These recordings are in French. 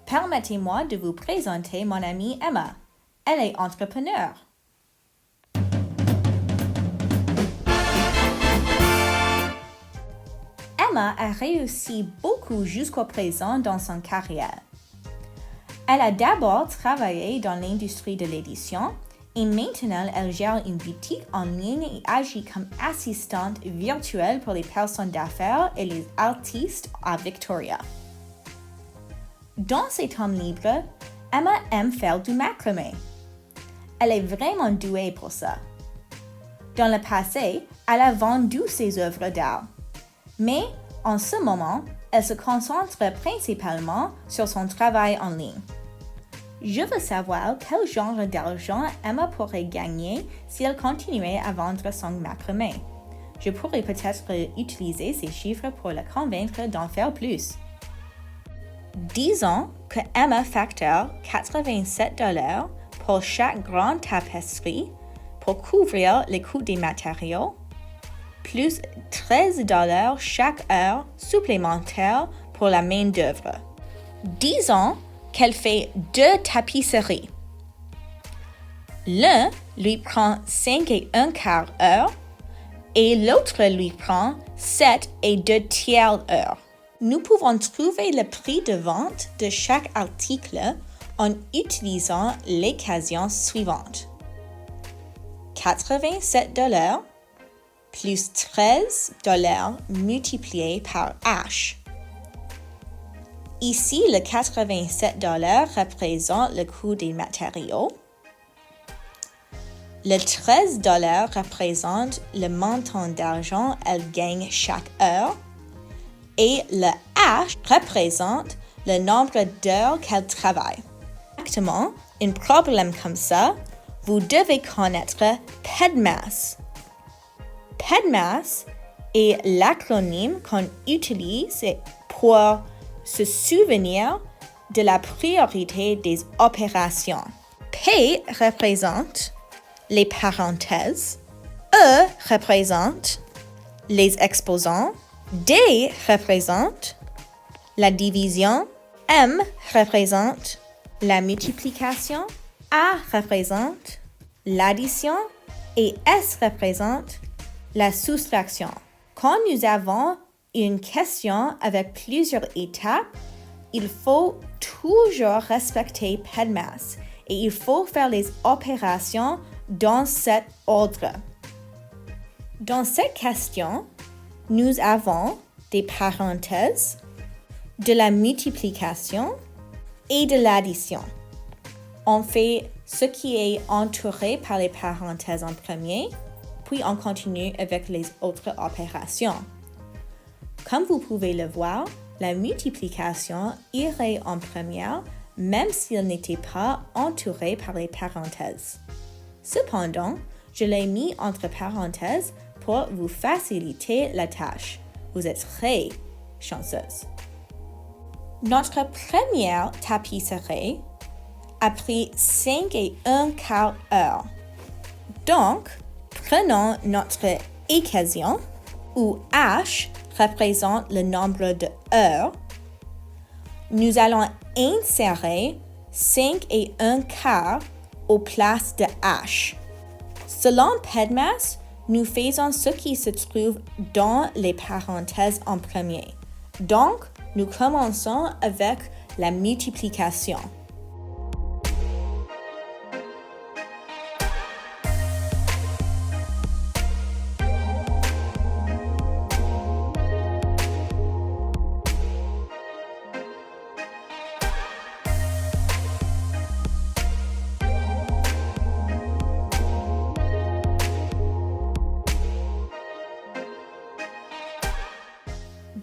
Permettez-moi de vous présenter mon amie Emma. Elle est entrepreneur. Emma a réussi beaucoup jusqu'au présent dans son carrière. Elle a d'abord travaillé dans l'industrie de l'édition et maintenant elle gère une boutique en ligne et agit comme assistante virtuelle pour les personnes d'affaires et les artistes à Victoria. Dans ses temps libres, Emma aime faire du macramé. Elle est vraiment douée pour ça. Dans le passé, elle a vendu ses œuvres d'art. Mais en ce moment, elle se concentre principalement sur son travail en ligne. Je veux savoir quel genre d'argent Emma pourrait gagner si elle continuait à vendre son macramé. Je pourrais peut-être utiliser ces chiffres pour la convaincre d'en faire plus. Disons que Emma facture $87 pour chaque grande tapisserie pour couvrir les coûts des matériaux, plus $13 chaque heure supplémentaire pour la main-d'œuvre. Disons qu'elle fait 2 tapisseries. L'un lui prend 5 et 1/4 heures et l'autre lui prend 7 et 2/3 heures. Nous pouvons trouver le prix de vente de chaque article en utilisant l'équation suivante. $87 plus $13 multiplié par H. Ici, le $87 représente le coût des matériaux. Le $13 représente le montant d'argent qu'elle gagne chaque heure. Et le H représente le nombre d'heures qu'elle travaille. Exactement, un problème comme ça, vous devez connaître PEDMAS. PEDMAS est l'acronyme qu'on utilise pour se souvenir de la priorité des opérations. P représente les parenthèses, E représente les exposants, D représente la division, M représente la multiplication, A représente l'addition et S représente la soustraction. Quand nous avons une question avec plusieurs étapes, il faut toujours respecter PEDMAS et il faut faire les opérations dans cet ordre. Dans cette question, nous avons des parenthèses, de la multiplication et de l'addition. On fait ce qui est entouré par les parenthèses en premier, puis on continue avec les autres opérations. Comme vous pouvez le voir, la multiplication irait en première même s'il n'était pas entouré par les parenthèses. Cependant, je l'ai mis entre parenthèses pour vous faciliter la tâche. Vous êtes très chanceuse. Notre première tapisserie a pris 5 et 1/4 heures. Donc, prenons notre équation où H représente le nombre de heures. Nous allons insérer 5 et 1/4 aux places de H. Selon PEDMAS, nous faisons ce qui se trouve dans les parenthèses en premier. Donc, nous commençons avec la multiplication.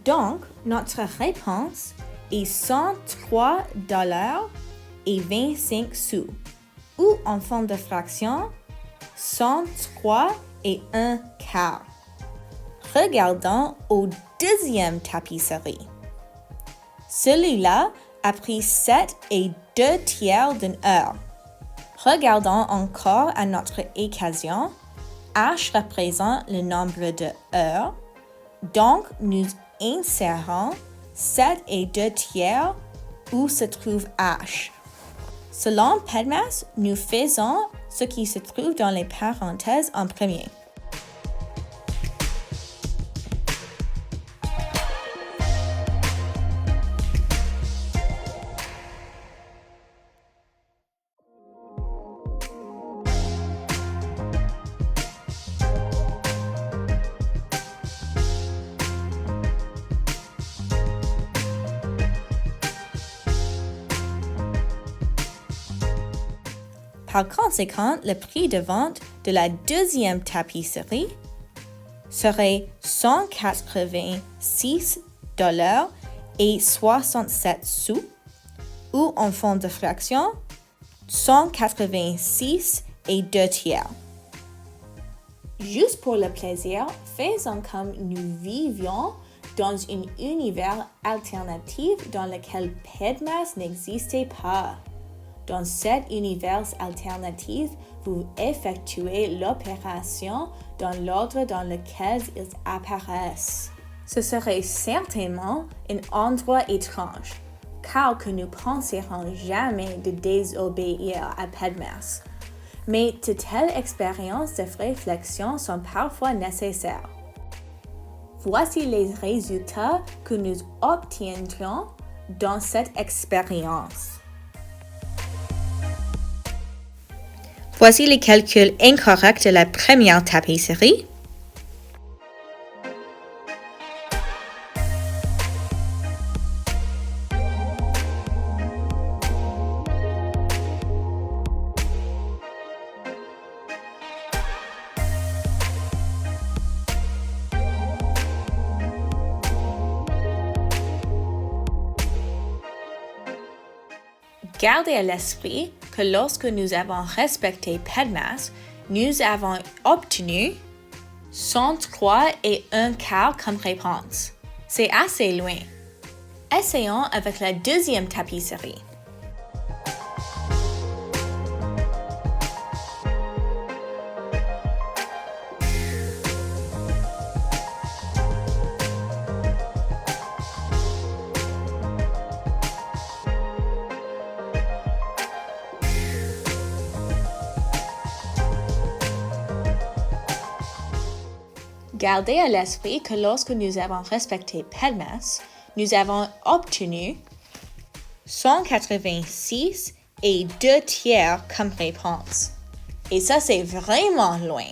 Donc, notre réponse est $103.25 ou en forme de fraction, 103 et 1/4. Regardons au deuxième tapisserie. Celui-là a pris 7 et 2/3 d'une heure. Regardons encore à notre équation. H représente le nombre de heures. Donc, nous insérons 7 et 2/3 où se trouve H. Selon PEDMAS, nous faisons ce qui se trouve dans les parenthèses en premier. Par conséquent, le prix de vente de la deuxième tapisserie serait $186,67 ou en forme de fraction, 186,2. Juste pour le plaisir, faisons comme nous vivions dans un univers alternatif dans lequel PEDMAS n'existait pas. Dans cet univers alternatif, vous effectuez l'opération dans l'ordre dans lequel ils apparaissent. Ce serait certainement un endroit étrange, car que nous penserons jamais de désobéir à PEDMAS. Mais de telles expériences de réflexion sont parfois nécessaires. Voici les résultats que nous obtiendrons dans cette expérience. Voici les calculs incorrects de la première tapisserie. Gardez à l'esprit que lorsque nous avons respecté PEDMAS, nous avons obtenu 103,25 comme réponse. C'est assez loin. Essayons avec la deuxième tapisserie. Gardez à l'esprit que lorsque nous avons respecté PEDMAS, nous avons obtenu 186,2 comme réponse. Et ça, c'est vraiment loin.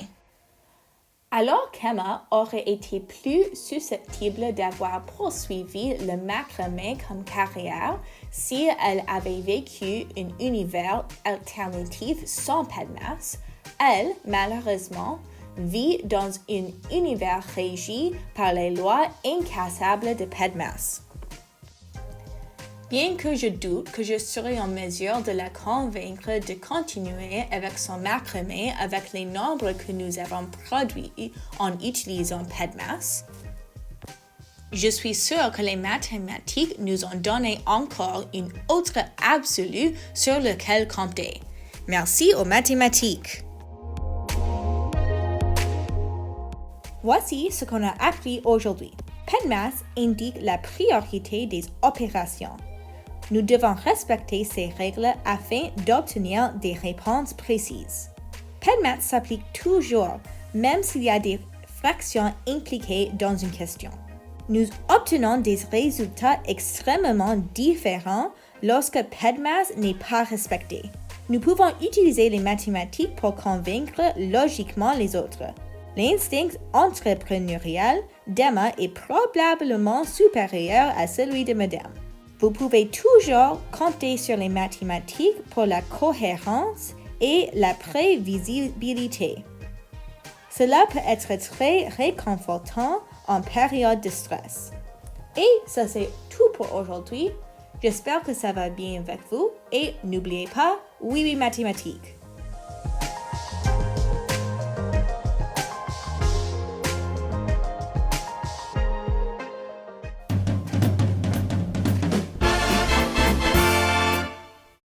Alors qu'Emma aurait été plus susceptible d'avoir poursuivi le macramé comme carrière si elle avait vécu un univers alternatif sans PEDMAS, elle, malheureusement, vit dans un univers régi par les lois incassables de PEDMAS. Bien que je doute que je serai en mesure de la convaincre de continuer avec son macramé avec les nombres que nous avons produits en utilisant PEDMAS, je suis sûre que les mathématiques nous ont donné encore une autre absolue sur lequel compter. Merci aux mathématiques. Voici ce qu'on a appris aujourd'hui. PEDMAS indique la priorité des opérations. Nous devons respecter ces règles afin d'obtenir des réponses précises. PEDMAS s'applique toujours, même s'il y a des fractions impliquées dans une question. Nous obtenons des résultats extrêmement différents lorsque PEDMAS n'est pas respecté. Nous pouvons utiliser les mathématiques pour convaincre logiquement les autres. L'instinct entrepreneurial d'Emma est probablement supérieur à celui de Madame. Vous pouvez toujours compter sur les mathématiques pour la cohérence et la prévisibilité. Cela peut être très réconfortant en période de stress. Et ça, c'est tout pour aujourd'hui. J'espère que ça va bien avec vous et n'oubliez pas, oui mathématiques.